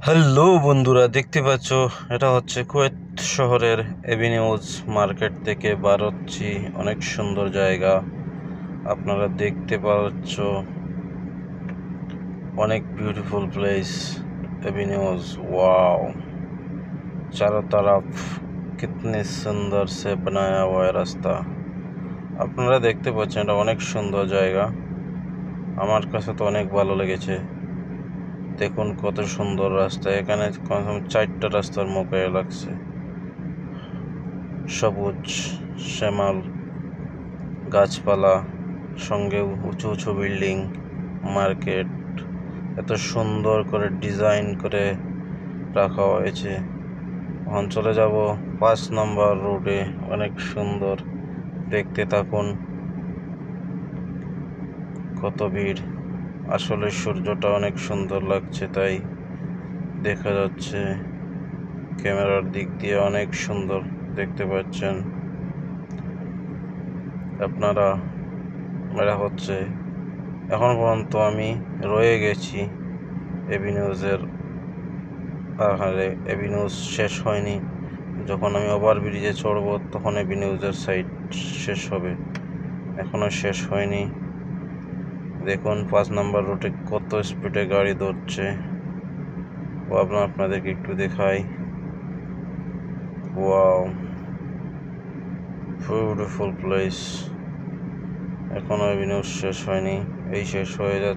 Hello বন্ধুরা, দেখতে পাচ্ছ এটা হচ্ছে কুয়েত শহরের এভিনিউজ মার্কেট থেকে বার হচ্ছি। অনেক সুন্দর জায়গা আপনারা দেখতে পাচ্ছ, অনেক বিউটিফুল প্লেস एवेन्यूज। वाओ, चारों तरफ कितने सुंदर से बनाया हुआ है रास्ता। আপনারা দেখতে পাচ্ছেন এটা অনেক সুন্দর জায়গা, আমার কাছে তো অনেক ভালো লেগেছে। দেখুন কত সুন্দর রাস্তা, এখানে কম 4টা রাস্তার মুখে লাগছে, সবুজ শ্যামল গাছপালা, সঙ্গে উঁচু উঁচু বিল্ডিং, মার্কেট এত সুন্দর করে ডিজাইন করে রাখা হয়েছে। এখন চলে যাব 5 নম্বর রোডে, অনেক সুন্দর, দেখতে থাকুন কত ভিড়। আসলে সূর্যটা অনেক সুন্দর লাগছে, তাই দেখা যাচ্ছে ক্যামেরার দিক দিয়ে অনেক সুন্দর দেখতে পাচ্ছেন আপনারা। এটা হচ্ছে এখন পর্যন্ত আমি রয়ে গেছি এভিনিউজের আহারে, এভিনিউজ শেষ হয়নি। যখন আমি ওভারব্রিজে চড়ব তখন এভিনিউজের সাইড শেষ হবে, এখনো শেষ হয়নি। দেখুন 5 নম্বর রুটে কত স্পিডে গাড়ি ধরছে, ও আপনাদেরকে একটু দেখাই। Wow, beautiful place. এখনো এভিনিউজ শেষ হয়নি, এই শেষ হয়ে যাচ্ছে।